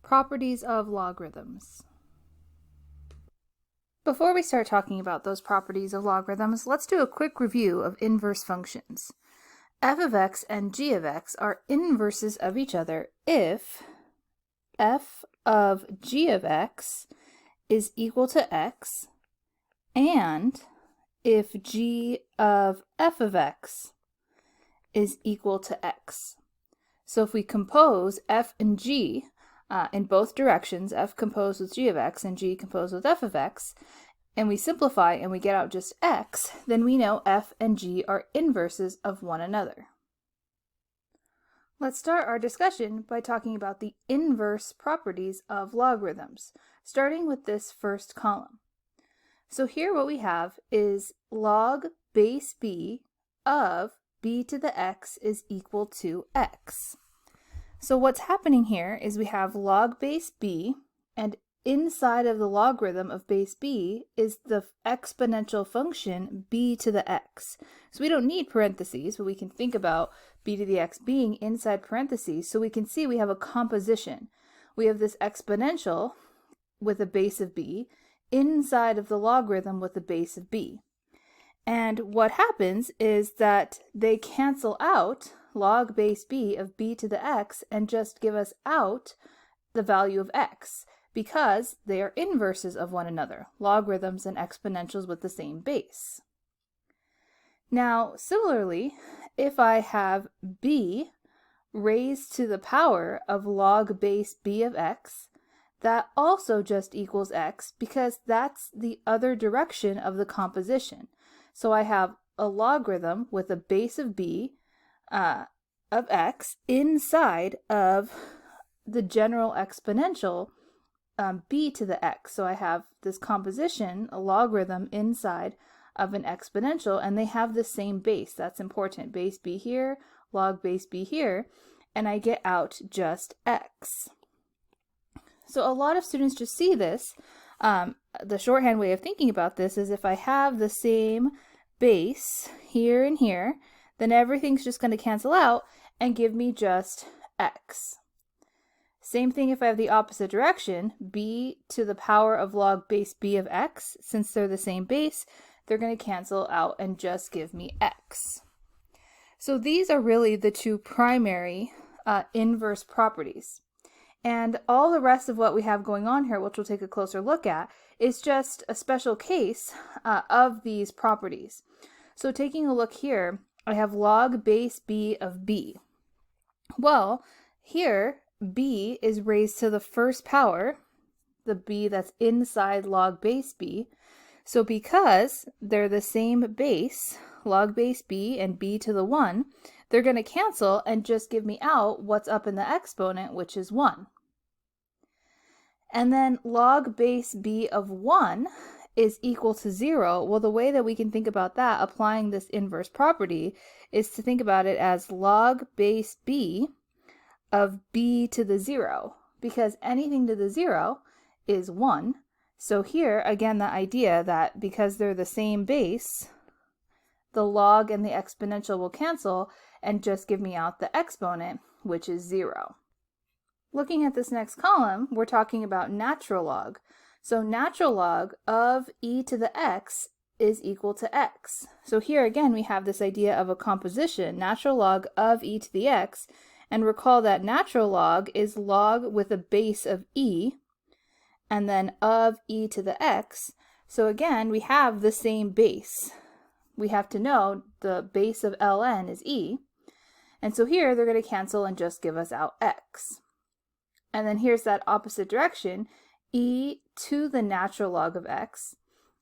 Properties of logarithms. Before we start talking about those properties of logarithms, let's do a quick review of inverse functions. F of x and g of x are inverses of each other if f of g of x is equal to x and if g of f of x is equal to x. So if we compose f and g in both directions, f composed with g of x and g composed with f of x, and we simplify and we get out just x, then we know f and g are inverses of one another. Let's start our discussion by talking about the inverse properties of logarithms, starting with this first column. So here what we have is log base b of b to the x is equal to x. So what's happening here is we have log base b, and inside of the logarithm of base b is the exponential function b to the x. So we don't need parentheses, but we can think about b to the x being inside parentheses, so we can see we have a composition. We have this exponential with a base of b inside of the logarithm with a base of b. And what happens is that they cancel out log base b of b to the x and just give us out the value of x because they are inverses of one another, logarithms and exponentials with the same base. Now, similarly, if I have b raised to the power of log base b of x, that also just equals x because that's the other direction of the composition. So I have a logarithm with a base of b of x inside of the general exponential b to the x. So I have this composition, a logarithm inside of an exponential, and they have the same base. That's important. Base b here, log base b here, and I get out just x. So a lot of students just see this. The shorthand way of thinking about this is if I have the same base here and here, then everything's just going to cancel out and give me just x. Same thing if I have the opposite direction, b to the power of log base b of x. Since they're the same base, they're going to cancel out and just give me x. So these are really the two primary inverse properties. And all the rest of what we have going on here, which we'll take a closer look at, is just a special case of these properties. So taking a look here, I have log base b of b. Well, here, b is raised to the first power, the b that's inside log base b. So because they're the same base, log base b and b to the 1, they're going to cancel and just give me out what's up in the exponent, which is 1. And then log base b of 1 is equal to 0. Well, the way that we can think about that, applying this inverse property, is to think about it as log base b of b to the 0, because anything to the 0 is 1. So here, again, the idea that because they're the same base, the log and the exponential will cancel and just give me out the exponent, which is 0. Looking at this next column, we're talking about natural log. So natural log of e to the x is equal to x. So here again we have this idea of a composition, natural log of e to the x, and recall that natural log is log with a base of e, and then of e to the x. So again, we have the same base. We have to know the base of ln is e, and so here they're going to cancel and just give us out x. And then here's that opposite direction, e to the natural log of x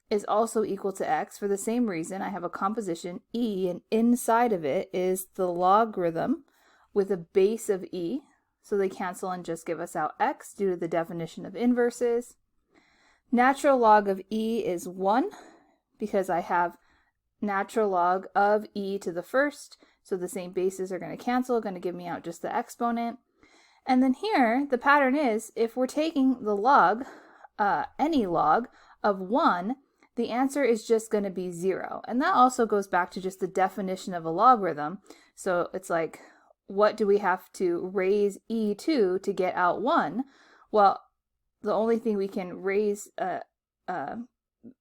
is also equal to x for the same reason. I have a composition e, and inside of it is the logarithm with a base of e, so they cancel and just give us out x due to the definition of inverses. Natural log of e is 1 because I have natural log of e to the first, so the same bases are going to cancel, going to give me out just the exponent. And then here, the pattern is, if we're taking the log, any log of 1, the answer is just going to be 0. And that also goes back to just the definition of a logarithm. So it's like, what do we have to raise e to get out 1? Well, the only thing we can raise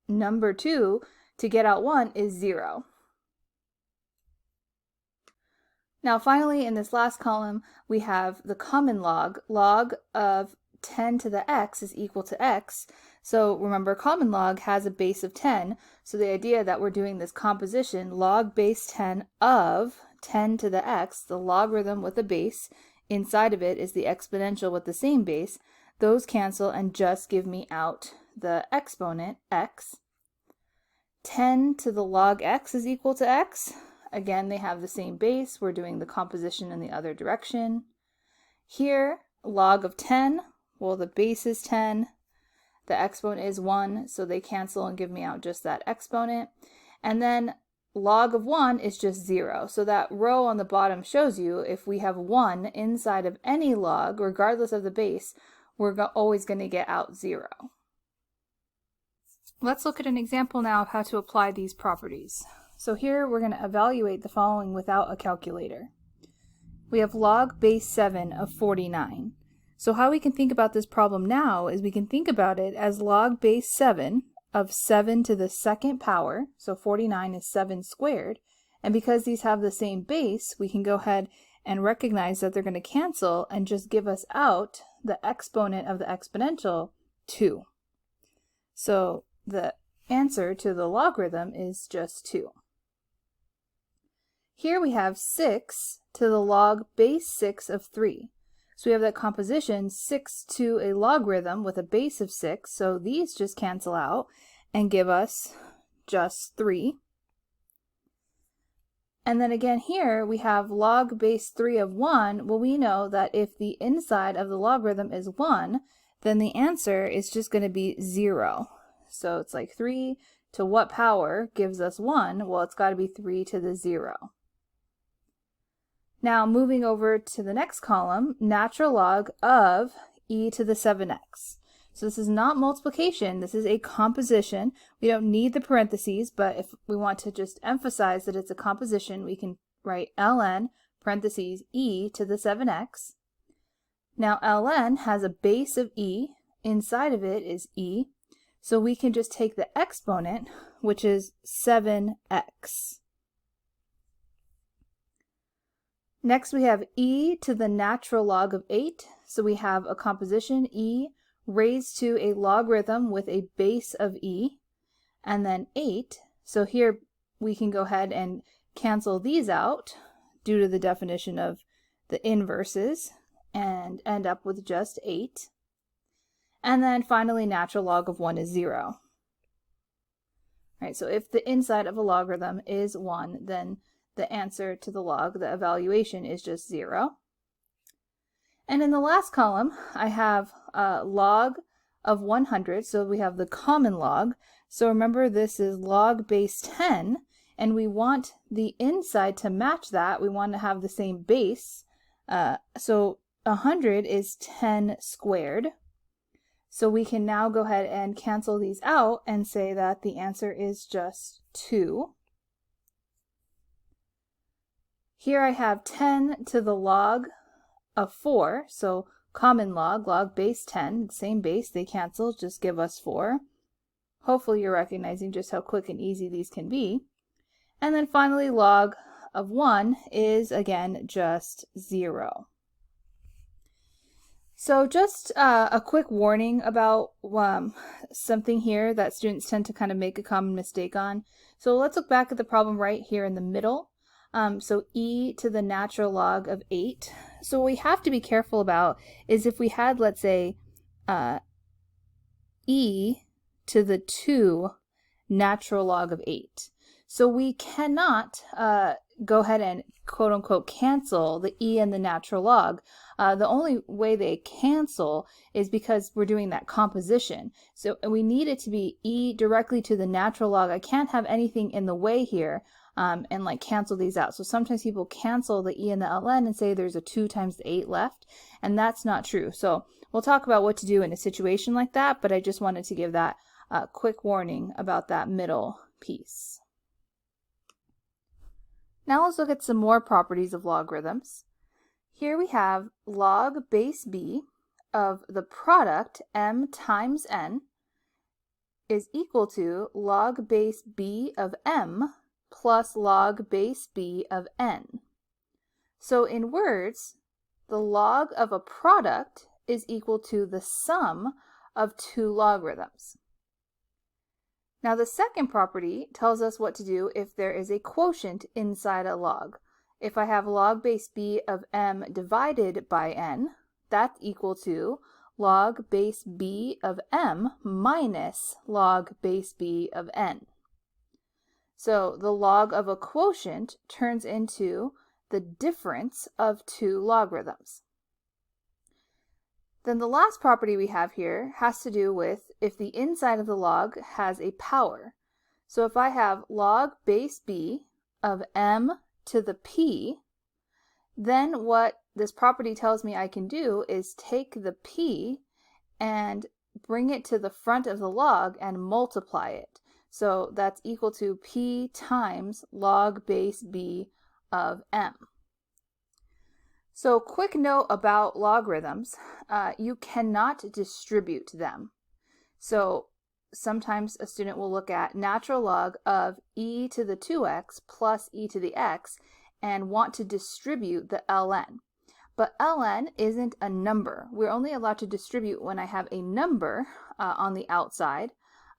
number 2 to get out 1 is 0. Now finally, in this last column, we have the common log. Log of 10 to the x is equal to x. So remember, common log has a base of 10. So the idea that we're doing this composition, log base 10 of 10 to the x, the logarithm with a base, inside of it is the exponential with the same base. Those cancel and just give me out the exponent, x. 10 to the log x is equal to x. Again, they have the same base. We're doing the composition in the other direction. Here, log of 10, well, the base is 10. The exponent is 1, so they cancel and give me out just that exponent. And then log of 1 is just 0. So that row on the bottom shows you if we have 1 inside of any log, regardless of the base, we're always going to get out 0. Let's look at an example now of how to apply these properties. So here we're going to evaluate the following without a calculator. We have log base 7 of 49. So how we can think about this problem now is we can think about it as log base 7 of 7 to the second power. So 49 is 7 squared. And because these have the same base, we can go ahead and recognize that they're going to cancel and just give us out the exponent of the exponential, 2. So the answer to the logarithm is just 2. Here we have 6 to the log base 6 of 3. So we have that composition, 6 to a logarithm with a base of 6. So these just cancel out and give us just 3. And then again here we have log base 3 of 1. Well, we know that if the inside of the logarithm is 1, then the answer is just going to be 0. So it's like 3 to what power gives us 1? Well, it's got to be 3 to the 0. Now moving over to the next column, natural log of e to the 7x. So this is not multiplication, this is a composition. We don't need the parentheses, but if we want to just emphasize that it's a composition, we can write ln parentheses e to the 7x. Now ln has a base of e, inside of it is e, so we can just take the exponent, which is 7x. Next we have e to the natural log of 8. So we have a composition, e raised to a logarithm with a base of e, and then 8. So here we can go ahead and cancel these out due to the definition of the inverses and end up with just 8. And then finally natural log of 1 is 0. Right, so if the inside of a logarithm is 1, then the answer to the log, the evaluation, is just 0. And in the last column, I have log of 100. So we have the common log. So remember, this is log base 10, and we want the inside to match that. We want to have the same base. So 100 is 10 squared. So we can now go ahead and cancel these out and say that the answer is just 2. Here I have 10 to the log of 4, so common log, log base 10, same base, they cancel, just give us 4. Hopefully you're recognizing just how quick and easy these can be. And then finally log of 1 is again just 0. So just a quick warning about something here that students tend to kind of make a common mistake on. So let's look back at the problem right here in the middle. So e to the natural log of 8. So what we have to be careful about is if we had, let's say, e to the 2 natural log of 8. So we cannot go ahead and quote-unquote cancel the e and the natural log. The only way they cancel is because we're doing that composition. So we need it to be e directly to the natural log. I can't have anything in the way here and like cancel these out. So sometimes people cancel the e and the ln and say there's a 2 times the 8 left, and that's not true. So we'll talk about what to do in a situation like that, but I just wanted to give that quick warning about that middle piece. Now let's look at some more properties of logarithms. Here we have log base b of the product m times n is equal to log base b of m plus log base b of n. So in words, the log of a product is equal to the sum of two logarithms. Now the second property tells us what to do if there is a quotient inside a log. If I have log base b of m divided by n, that's equal to log base b of m minus log base b of n. So the log of a quotient turns into the difference of two logarithms. Then the last property we have here has to do with if the inside of the log has a power. So if I have log base b of m to the p, then what this property tells me I can do is take the p and bring it to the front of the log and multiply it. So that's equal to p times log base b of m. So quick note about logarithms, you cannot distribute them. So sometimes a student will look at natural log of e to the 2x plus e to the x and want to distribute the ln. But ln isn't a number. We're only allowed to distribute when I have a number on the outside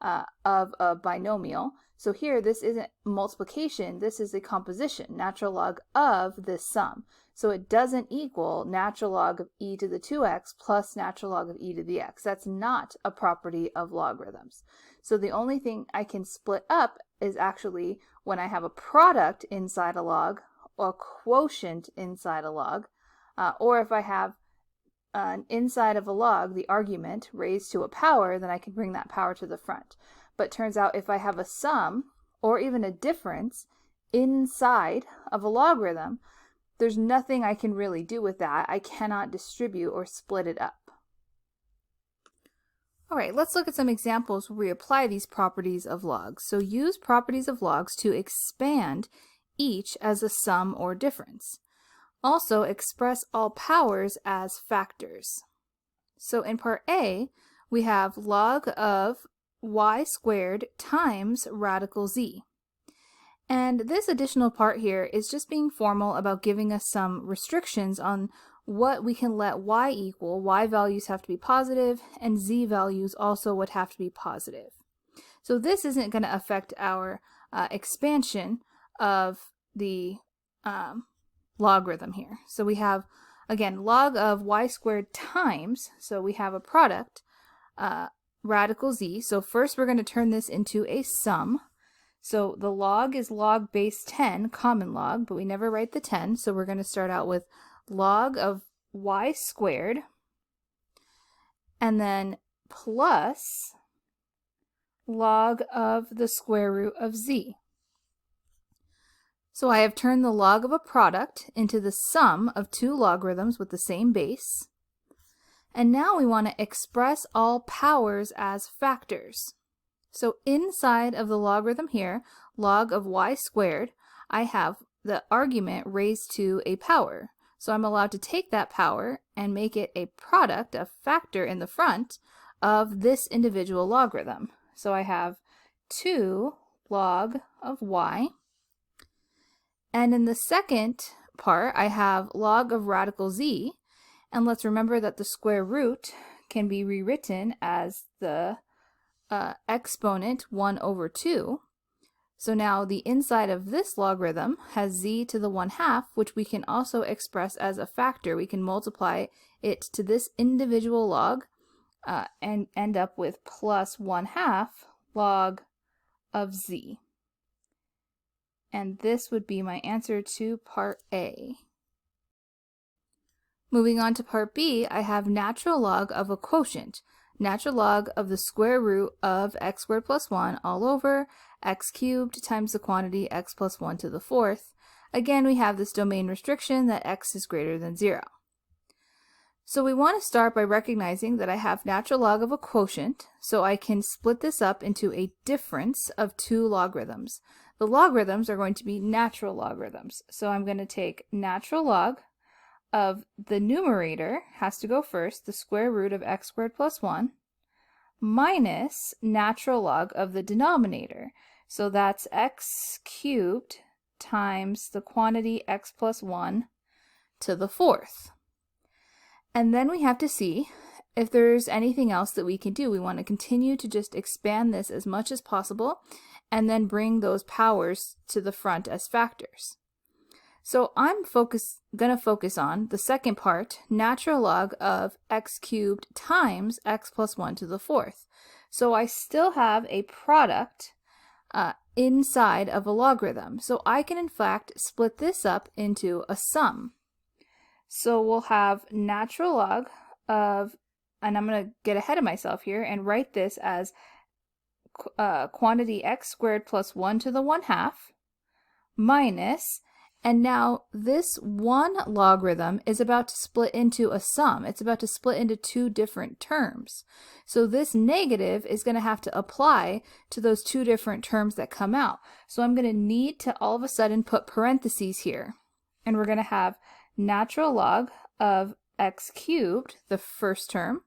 of a binomial. So here, this isn't multiplication, this is a composition, natural log of this sum. So it doesn't equal natural log of e to the 2x plus natural log of e to the x. That's not a property of logarithms. So the only thing I can split up is actually when I have a product inside a log or a quotient inside a log, or if I have an inside of a log, the argument raised to a power, then I can bring that power to the front. But turns out if I have a sum or even a difference inside of a logarithm, there's nothing I can really do with that. I cannot distribute or split it up. All right, let's look at some examples where we apply these properties of logs. So use properties of logs to expand each as a sum or difference. Also express all powers as factors. So in part A, we have log of y squared times radical z. And this additional part here is just being formal about giving us some restrictions on what we can let y equal. Y values have to be positive, and z values also would have to be positive. So this isn't going to affect our expansion of the logarithm here. So we have, again, log of y squared times, so we have a product, radical z. So first we're going to turn this into a sum. So the log is log base 10, common log, but we never write the 10. So we're going to start out with log of y squared, and then plus log of the square root of z. So I have turned the log of a product into the sum of two logarithms with the same base. And now we want to express all powers as factors. So inside of the logarithm here, log of y squared, I have the argument raised to a power. So I'm allowed to take that power and make it a product, a factor in the front of this individual logarithm. So I have 2 log of y. And in the second part, I have log of radical z. And let's remember that the square root can be rewritten as the exponent 1 over 2. So now the inside of this logarithm has z to the 1/2, which we can also express as a factor. We can multiply it to this individual log and end up with plus 1/2 log of z. And this would be my answer to part A. Moving on to part B, I have natural log of a quotient. Natural log of the square root of x squared plus 1 all over x cubed times the quantity x plus 1 to the 4th. Again, we have this domain restriction that x is greater than 0. So we want to start by recognizing that I have natural log of a quotient, so I can split this up into a difference of two logarithms. The logarithms are going to be natural logarithms. So I'm going to take natural log of the numerator has to go first, the square root of x squared plus 1, minus natural log of the denominator. So that's x cubed times the quantity x plus 1 to the fourth. And then we have to see if there's anything else that we can do. We want to continue to just expand this as much as possible and then bring those powers to the front as factors. So I'm going to focus on the second part, natural log of x cubed times x plus 1 to the fourth. So I still have a product inside of a logarithm. So I can in fact split this up into a sum. So we'll have natural log of, and I'm going to get ahead of myself here and write this as quantity x squared plus 1 to the 1/2 minus, and now this one logarithm is about to split into a sum. It's about to split into two different terms. So this negative is going to have to apply to those two different terms that come out. So I'm going to need to all of a sudden put parentheses here. And we're going to have natural log of x cubed, the first term,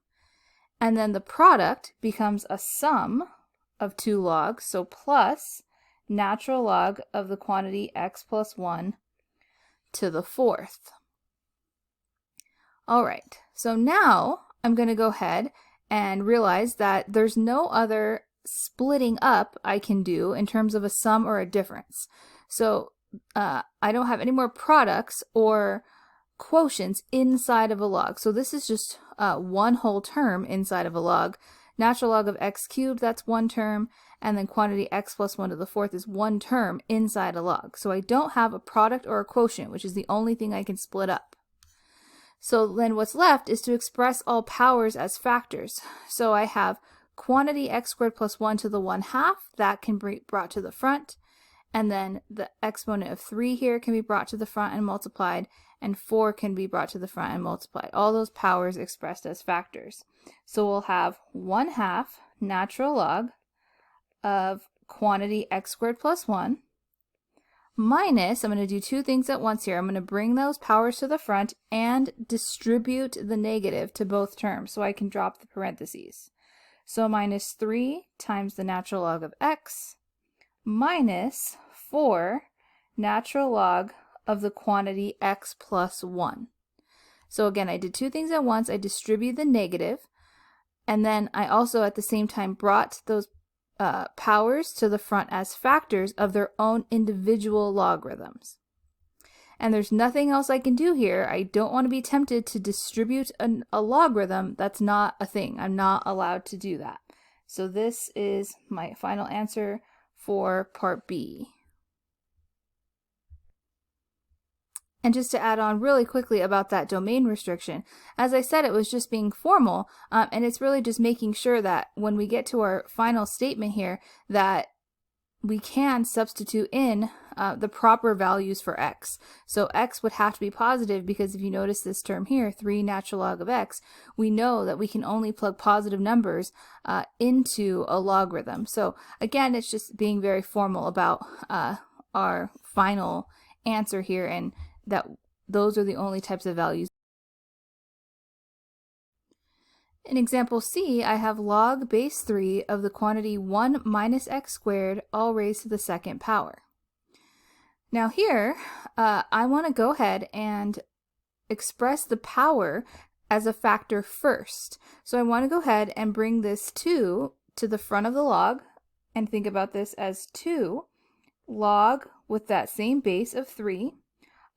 and then the product becomes a sum of two logs, so plus natural log of the quantity x plus 1 to the fourth. All right, so now I'm going to go ahead and realize that there's no other splitting up I can do in terms of a sum or a difference. So I don't have any more products or quotients inside of a log. So this is just one whole term inside of a log. Natural log of x cubed, that's one term, and then quantity x plus 1 to the fourth is one term inside a log. So I don't have a product or a quotient, which is the only thing I can split up. So then what's left is to express all powers as factors. So I have quantity x squared plus 1 to the 1/2, that can be brought to the front, and then the exponent of 3 here can be brought to the front and multiplied, and 4 can be brought to the front and multiplied. All those powers expressed as factors. So we'll have 1/2 natural log of quantity x squared plus 1 minus, I'm going to do two things at once here. I'm going to bring those powers to the front and distribute the negative to both terms so I can drop the parentheses. So minus 3 times the natural log of x minus 4 natural log of the quantity x plus 1. So again, I did two things at once. I distributed the negative, and then I also at the same time brought those powers to the front as factors of their own individual logarithms. And there's nothing else I can do here. I don't want to be tempted to distribute a logarithm. That's not a thing. I'm not allowed to do that. So this is my final answer for part B. And just to add on really quickly about that domain restriction, as I said, it was just being formal, and it's really just making sure that when we get to our final statement here, that we can substitute in the proper values for x. So x would have to be positive because if you notice this term here, 3 natural log of x, we know that we can only plug positive numbers into a logarithm. So again, it's just being very formal about our final answer here, and that those are the only types of values. In example C, I have log base 3 of the quantity 1 minus x squared all raised to the second power. Now here, I want to go ahead and express the power as a factor first. So I want to go ahead and bring this 2 to the front of the log and think about this as 2 log with that same base of 3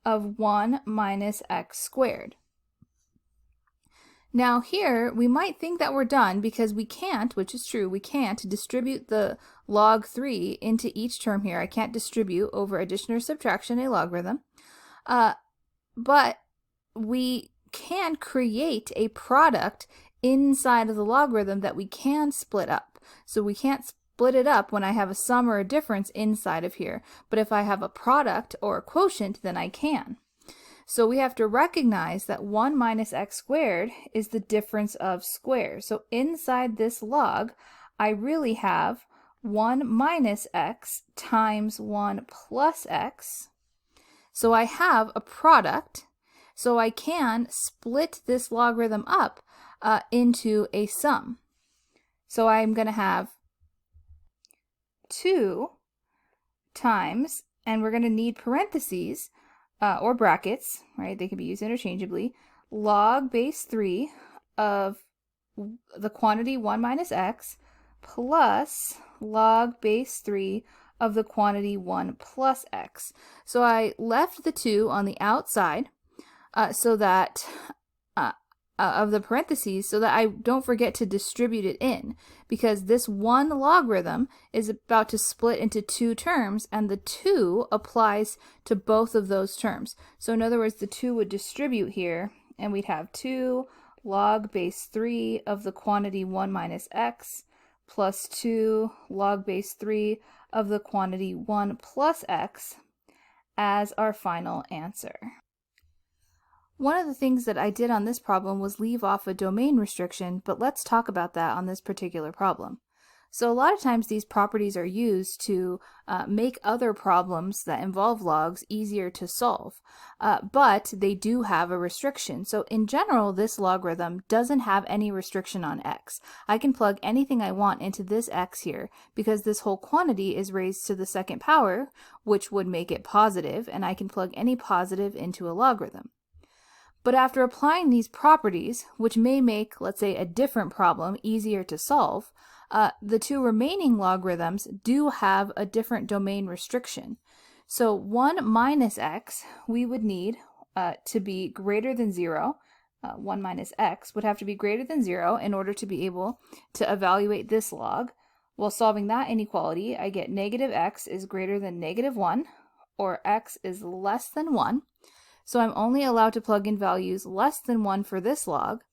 of 1 minus x squared. Now here, we might think that we're done because we can't, which is true, we can't distribute the log 3 into each term here. I can't distribute over addition or subtraction a logarithm. But we can create a product inside of the logarithm that we can split up. So we can't split it up when I have a sum or a difference inside of here. But if I have a product or a quotient, then I can. So we have to recognize that 1 minus x squared is the difference of squares. So inside this log, I really have 1 minus x times 1 plus x. So I have a product So I can split this logarithm up into a sum. So I'm going to have 2 times, and we're going to need parentheses or brackets, right? They can be used interchangeably. Log base 3 of the quantity 1 minus x plus log base 3 of the quantity 1 plus x. So I left the 2 on the outside so that of the parentheses, so that I don't forget to distribute it in, because this one logarithm is about to split into 2 terms, and the 2 applies to both of those terms. So in other words, the 2 would distribute here, and we'd have 2 log base 3 of the quantity 1 minus x plus 2 log base 3 of the quantity 1 plus x as our final answer. One of the things that I did on this problem was leave off a domain restriction, but let's talk about that on this particular problem. So a lot of times these properties are used to make other problems that involve logs easier to solve, but they do have a restriction. So in general, this logarithm doesn't have any restriction on x. I can plug anything I want into this x here, because this whole quantity is raised to the second power, which would make it positive, and I can plug any positive into a logarithm. But after applying these properties, which may make, let's say, a different problem easier to solve, the 2 remaining logarithms do have a different domain restriction. So 1 minus x, we would need to be greater than 0. 1 minus x would have to be greater than 0 in order to be able to evaluate this log. While solving that inequality, I get negative x is greater than negative 1, or x is less than 1. So I'm only allowed to plug in values less than 1 for this log.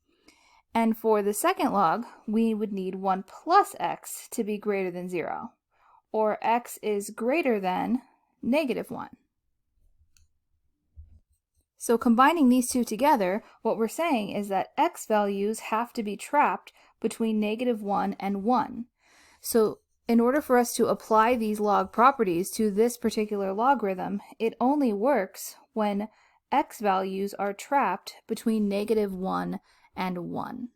And for the second log, we would need 1 plus x to be greater than 0, or x is greater than negative 1. So combining these two together, what we're saying is that x values have to be trapped between negative 1 and 1. So in order for us to apply these log properties to this particular logarithm, it only works when x values are trapped between negative 1 and 1.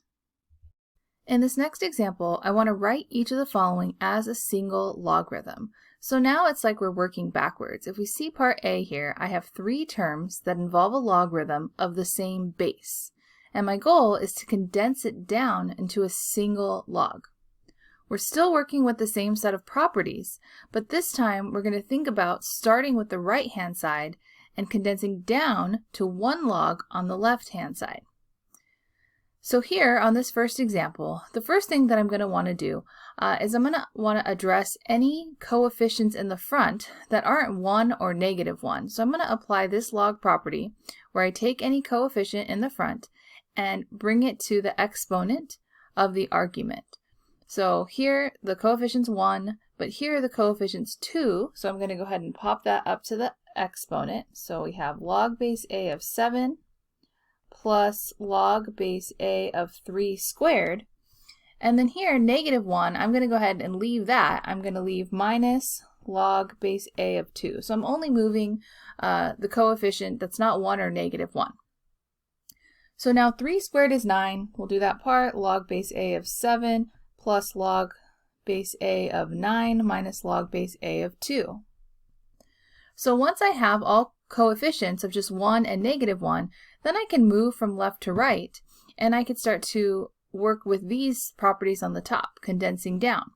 In this next example, I want to write each of the following as a single logarithm. So now it's like we're working backwards. If we see part A here, I have 3 terms that involve a logarithm of the same base. And my goal is to condense it down into a single log. We're still working with the same set of properties, but this time we're going to think about starting with the right-hand side and condensing down to 1 log on the left-hand side. So here on this first example, the first thing that I'm going to want to do is I'm going to want to address any coefficients in the front that aren't 1 or negative 1. So I'm going to apply this log property where I take any coefficient in the front and bring it to the exponent of the argument. So here the coefficient's 1, but here the coefficient's 2, so I'm going to go ahead and pop that up to the exponent. So we have log base a of 7 plus log base a of 3 squared. And then here, negative 1, I'm going to go ahead and leave that. I'm going to leave minus log base a of 2. So I'm only moving the coefficient that's not 1 or negative 1. So now 3 squared is 9. We'll do that part. Log base a of 7 plus log base a of 9 minus log base a of 2. So once I have all coefficients of just 1 and negative 1, then I can move from left to right, and I can start to work with these properties on the top, condensing down.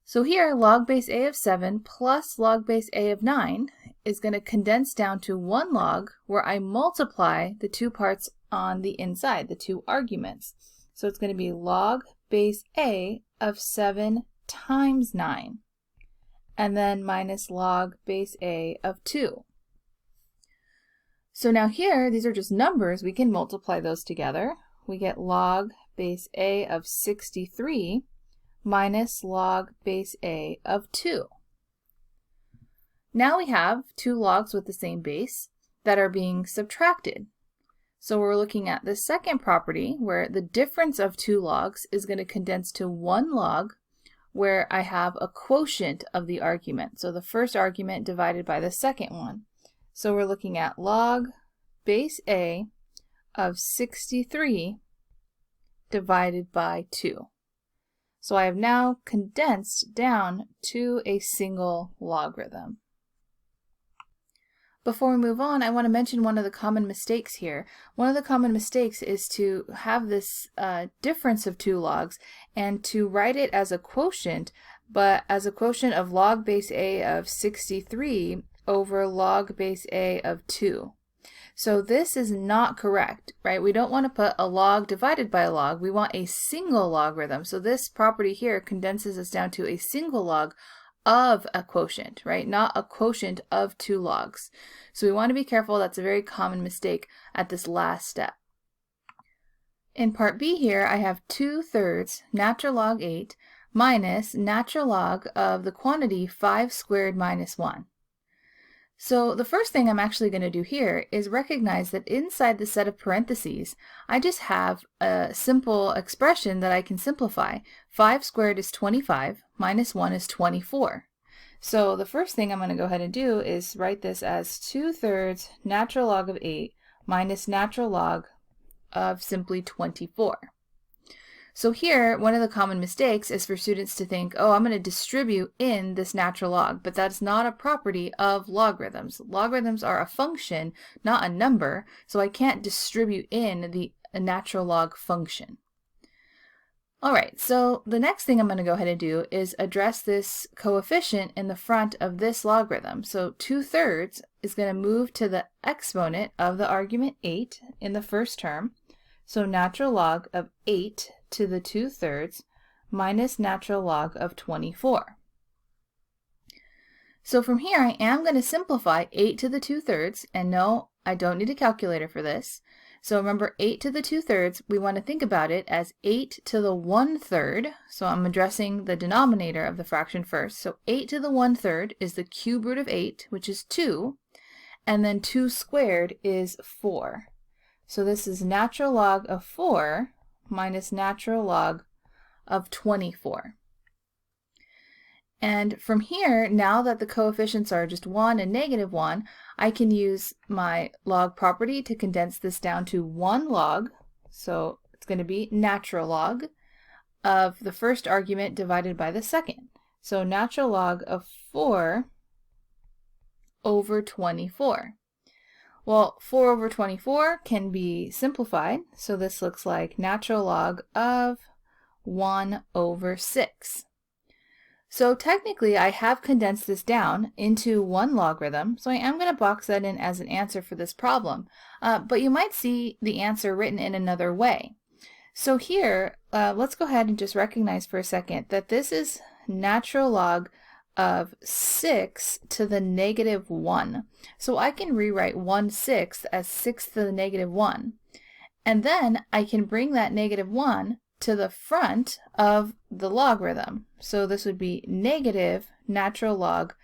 So here, log base a of 7 plus log base a of 9 is going to condense down to 1 log, where I multiply the 2 parts on the inside, the 2 arguments. So it's going to be log base a of 7 times 9, and then minus log base a of 2. So now here, these are just numbers. We can multiply those together. We get log base a of 63 minus log base a of 2. Now we have 2 logs with the same base that are being subtracted. So we're looking at the second property where the difference of 2 logs is going to condense to 1 log, where I have a quotient of the argument. So the first argument divided by the second one. So we're looking at log base A of 63 divided by 2. So I have now condensed down to a single logarithm. Before we move on, I want to mention one of the common mistakes here. One of the common mistakes is to have this difference of two logs and to write it as a quotient, but as a quotient of log base A of 63 over log base A of 2. So this is not correct, right? We don't want to put a log divided by a log. We want a single logarithm. So this property here condenses us down to a single log of a quotient, right? Not a quotient of two logs. So we want to be careful. That's a very common mistake at this last step. In part B here, I have 2/3 natural log 8 minus natural log of the quantity 5 squared minus 1. So the first thing I'm actually going to do here is recognize that inside the set of parentheses, I just have a simple expression that I can simplify. 5 squared is 25, minus 1 is 24. So the first thing I'm going to go ahead and do is write this as 2/3 natural log of 8 minus natural log of simply 24. So here, one of the common mistakes is for students to think, oh, I'm going to distribute in this natural log, but that's not a property of logarithms. Logarithms are a function, not a number, so I can't distribute in the natural log function. All right, so the next thing I'm going to go ahead and do is address this coefficient in the front of this logarithm. So 2/3 is going to move to the exponent of the argument 8 in the first term. So natural log of 8 to the 2/3 minus natural log of 24. So from here I am going to simplify 8 to the 2/3, and no, I don't need a calculator for this. So remember, 8 to the 2/3, we want to think about it as 8 to the 1/3. So I'm addressing the denominator of the fraction first. So 8 to the 1/3 is the cube root of 8, which is 2, and then 2 squared is 4. So this is natural log of 4 minus natural log of 24. And from here, now that the coefficients are just 1 and -1, I can use my log property to condense this down to 1 log. So it's going to be natural log of the first argument divided by the second. So natural log of 4 over 24. Well, 4 over 24 can be simplified, so this looks like natural log of 1 over 6. So technically I have condensed this down into one logarithm, so I am going to box that in as an answer for this problem. But you might see the answer written in another way. So here, let's go ahead and just recognize for a second that this is natural log of 6 to the -1. So I can rewrite 1/6 as 6 to the -1. And then I can bring that -1 to the front of the logarithm. So this would be negative natural log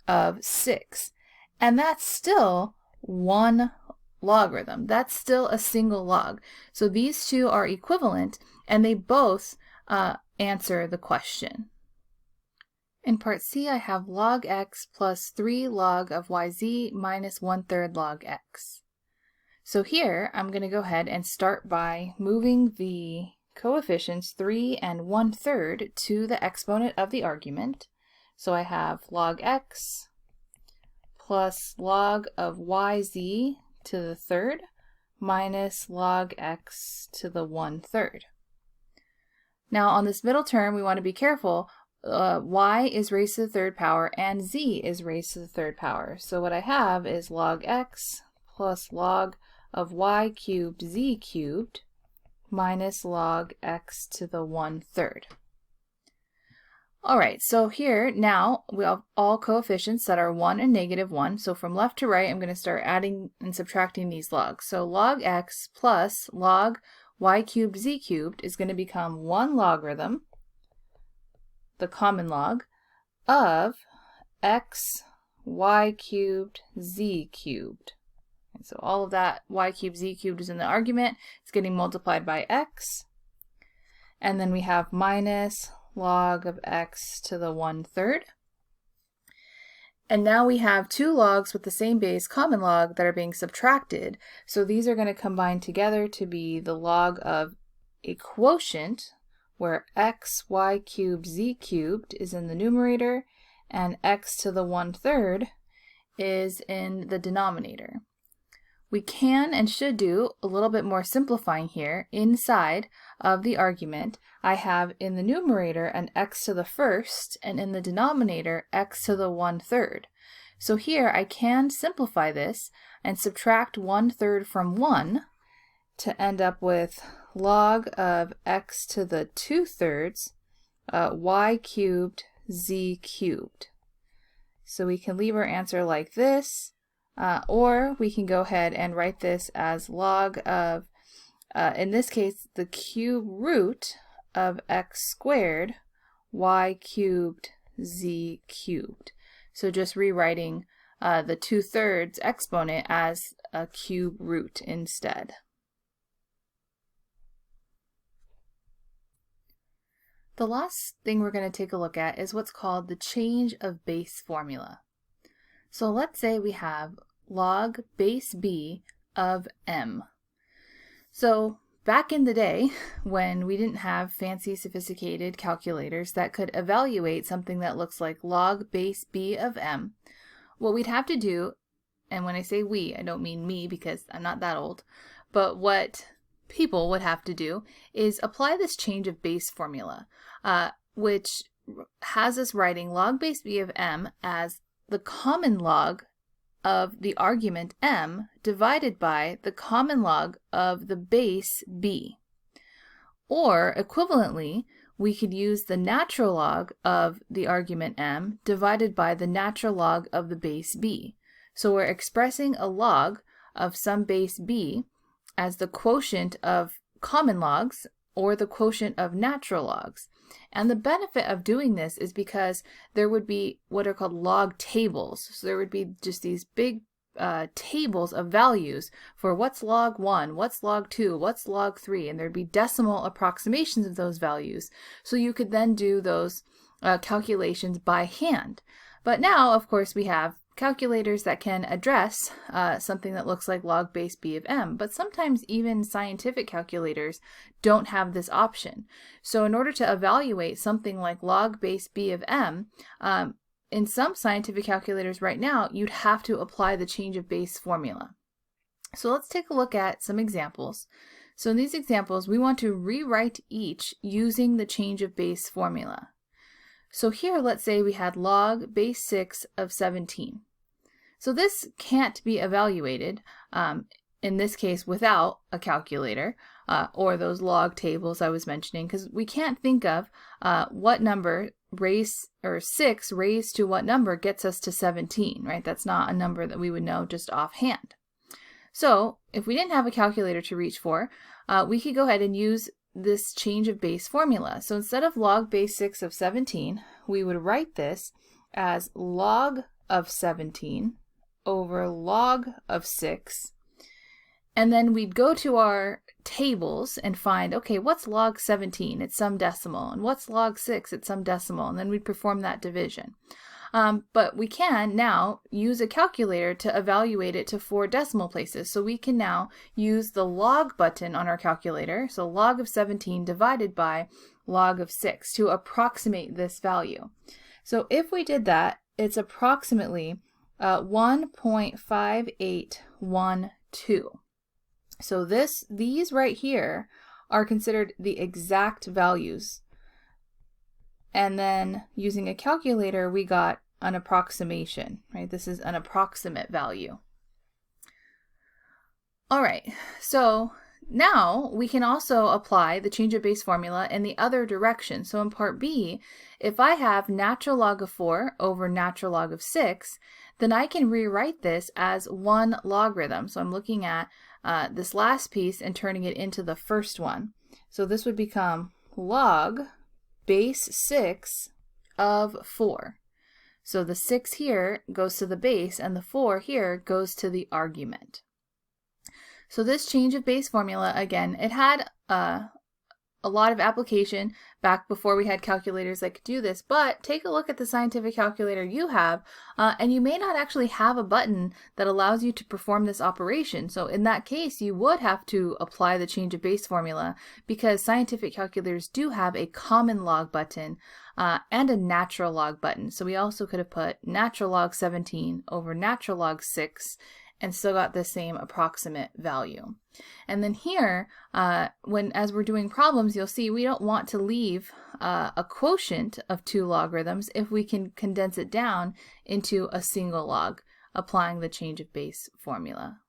of 6. And that's still one logarithm. That's still a single log. So these two are equivalent, and they both answer the question. In part C, I have log x plus 3 log of yz minus 1/3 log x. So here, I'm going to go ahead and start by moving the coefficients 3 and 1/3 to the exponent of the argument. So I have log x plus log of yz to the third minus log x to the 1/3. Now on this middle term, we want to be careful. Y is raised to the third power and z is raised to the third power. So what I have is log x plus log of y cubed z cubed minus log x to the 1/3. Alright, so here now we have all coefficients that are 1 and -1. So from left to right, I'm going to start adding and subtracting these logs. So log x plus log y cubed z cubed is going to become one logarithm, the common log, of x y cubed z cubed. And so all of that y cubed z cubed is in the argument. It's getting multiplied by x. And then we have minus log of x to the 1/3. And now we have two logs with the same base, common log, that are being subtracted. So these are going to combine together to be the log of a quotient, where x, y cubed, z cubed is in the numerator, and x to the 1/3 is in the denominator. We can and should do a little bit more simplifying here. Inside of the argument, I have in the numerator an x to the 1st, and in the denominator x to the 1/3. So here I can simplify this and subtract 1/3 from 1 to end up with log of x to the 2/3 y cubed z cubed. So we can leave our answer like this, or we can go ahead and write this as log of, in this case, the cube root of x squared y cubed z cubed. So just rewriting the 2/3 exponent as a cube root instead. The last thing we're going to take a look at is what's called the change of base formula. So let's say we have log base b of m. So back in the day, when we didn't have fancy sophisticated calculators that could evaluate something that looks like log base b of m, what we'd have to do, and when I say we, I don't mean me because I'm not that old, but what people would have to do is apply this change of base formula, which has us writing log base b of m as the common log of the argument m divided by the common log of the base b. Or equivalently, we could use the natural log of the argument m divided by the natural log of the base b. So we're expressing a log of some base b as the quotient of common logs or the quotient of natural logs. And the benefit of doing this is because there would be what are called log tables. So there would be just these big tables of values for what's log 1, what's log 2, what's log 3, and there'd be decimal approximations of those values. So you could then do those calculations by hand. But now, of course, we have calculators that can address something that looks like log base b of m, but sometimes even scientific calculators don't have this option. So in order to evaluate something like log base b of m, in some scientific calculators right now, you'd have to apply the change of base formula. So let's take a look at some examples. So in these examples, we want to rewrite each using the change of base formula. So here, let's say we had log base 6 of 17. So this can't be evaluated, in this case, without a calculator or those log tables I was mentioning, because we can't think of what number 6 raised to what number gets us to 17, right? That's not a number that we would know just offhand. So if we didn't have a calculator to reach for, we could go ahead and use this change of base formula. So instead of log base 6 of 17, we would write this as log of 17 over log of 6. And then we'd go to our tables and find, okay, what's log 17? It's some decimal. And what's log 6? It's some decimal. And then we'd perform that division. But we can now use a calculator to evaluate it to 4 decimal places. So we can now use the log button on our calculator, so log of 17 divided by log of 6 to approximate this value. So if we did that, it's approximately 1.5812. So these right here are considered the exact values. And then using a calculator, we got an approximation, right? This is an approximate value. All right, so now we can also apply the change of base formula in the other direction. So in part B, if I have natural log of 4 over natural log of 6, then I can rewrite this as one logarithm. So I'm looking at this last piece and turning it into the first one. So this would become log base 6 of 4. So the 6 here goes to the base and the 4 here goes to the argument. So this change of base formula, again, it had a a lot of application back before we had calculators that could do this, but take a look at the scientific calculator you have, and you may not actually have a button that allows you to perform this operation. So in that case, you would have to apply the change of base formula, because scientific calculators do have a common log button and a natural log button. So we also could have put natural log 17 over natural log 6 and still got the same approximate value. And then here, as we're doing problems, you'll see we don't want to leave a quotient of 2 logarithms if we can condense it down into a single log, applying the change of base formula.